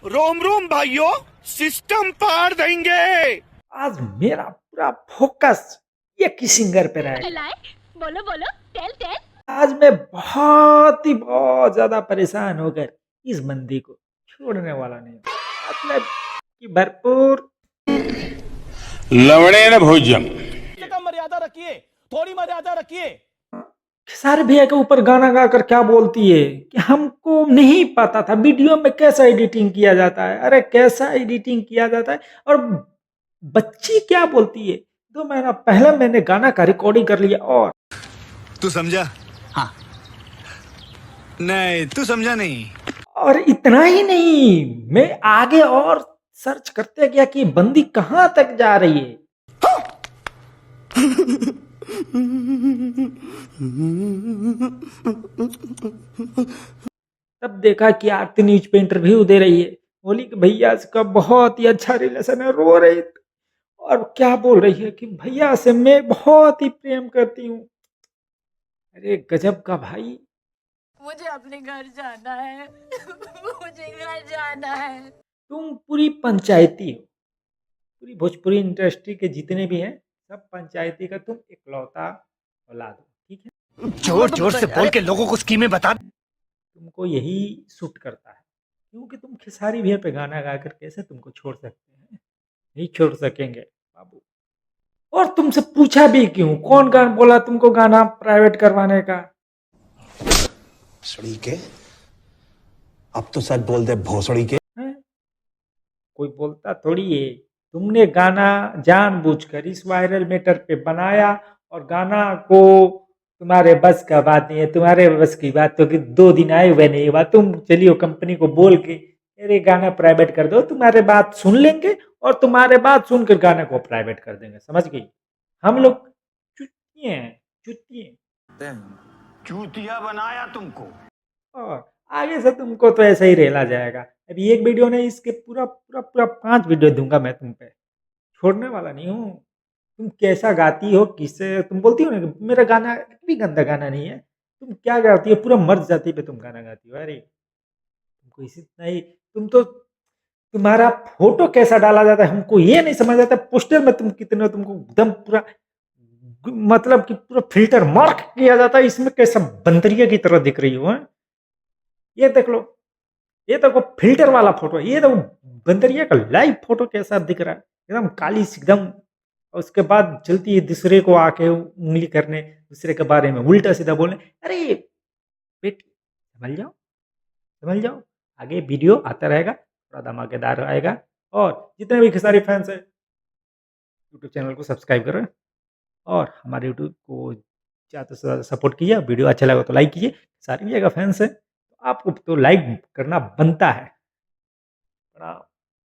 रोम रोम भाइयों, सिस्टम पार देंगे। आज मेरा पूरा फोकस एक ही सिंगर पे रहेगा। खिलाए? बोलो बोलो, टेल टेल। आज मैं बहुत ज्यादा परेशान होकर इस बंदी को छोड़ने वाला नहीं हूँ। मतलब कि भरपूर लवणेन भोज्यम। कम मर्यादा रखिए, थोड़ी मर्यादा रखिए। खेसारी भैया के ऊपर गाना गाकर क्या बोलती है कि हमको नहीं पता था वीडियो में कैसा एडिटिंग किया जाता है। अरे कैसा एडिटिंग किया जाता है। और बच्ची क्या बोलती है, 2 महीना पहले मैंने गाना का रिकॉर्डिंग कर लिया। और तू समझा? हाँ। नहीं, तू समझा नहीं। और इतना ही नहीं, मैं आगे और सर्च करते गया कि बंदी कहां तक जा रही है। तब देखा कि आरती न्यूज पे इंटरव्यू दे रही है। बोली कि भैया इसका बहुत ही अच्छा रिलेशन है। रो रही थी और क्या बोल रही है कि भैया से मैं बहुत ही प्रेम करती हूँ। अरे गजब का भाई। मुझे अपने घर जाना है। मुझे घर जाना है। तुम पूरी पंचायती हो। पूरी भोजपुरी इंडस्ट्री के जितने भी हैं सब पंचायती का तुम इकलौता औलाद हो। ठीक है, जोर जोर से बोल के लोगों को स्कीमें बता। तुमको यही सूट करता है क्योंकि तुम खेसारी भैया पे गाना गाकर कैसे तुमको छोड़ सकते हैं। नहीं छोड़ सकेंगे बाबू। और तुमसे पूछा भी क्यों, कौन गाना बोला तुमको गाना प्राइवेट करवाने का। भोसड़ी के, अब तो सच बोल दे भोसड़ी के। हैं? कोई बोलता थोड़ी है। तुमने गाना जानबूझकर इस वायरल मैटर पे बनाया और गाना को तुम्हारे बस का बात नहीं है। तुम्हारे बस की बात तो कि 2 दिन आए हुए नहीं हुआ, तुम चलियो कंपनी को बोल के अरे गाना प्राइवेट कर दो, तुम्हारे बात सुन लेंगे और तुम्हारे बात सुनकर गाना को प्राइवेट कर देंगे। समझ गई? हम लोग चुतिए हैं, चुतिए। चूतिया बनाया तुमको। और आगे से तुमको तो ऐसे ही रेला जाएगा। अभी एक वीडियो नहीं, इसके पूरा पूरा पूरा 5 वीडियो दूंगा मैं तुम पे। छोड़ने वाला नहीं हूँ। तुम कैसा गाती हो, किससे तुम बोलती हो ना कि मेरा गाना एक भी गंदा गाना नहीं है। तुम क्या गाती हो, पूरा मर्द जाति पे तुम गाना गाती हो। अरे तुमको इसी नहीं, तुम तो तुम्हारा फोटो कैसा डाला जाता है हमको ये नहीं समझ आता। पोस्टर में तुम कितने, तुमको एकदम पूरा मतलब कि पूरा फिल्टर मार्क किया जाता है। इसमें कैसा बंदरिया की तरह दिख रही हो। हैं? ये देख लो, ये तो फिल्टर वाला फोटो है। ये तो बंदरिया का लाइव फोटो कैसा दिख रहा है, एकदम काली सी एकदम। और उसके बाद चलती है दूसरे को आके उंगली करने, दूसरे के बारे में उल्टा सीधा बोलने। अरे बेटी संभल जाओ, संभल जाओ। आगे वीडियो आता रहेगा, थोड़ा धमाकेदार आएगा। और जितने भी खेसारी फैंस है यूट्यूब चैनल को सब्सक्राइब करें और हमारे यूट्यूब को ज़्यादा से ज़्यादा सपोर्ट कीजिए। वीडियो अच्छा लगा तो लाइक कीजिए। सारी जगह फैंस है तो आपको तो लाइक करना बनता है। प्रणाम।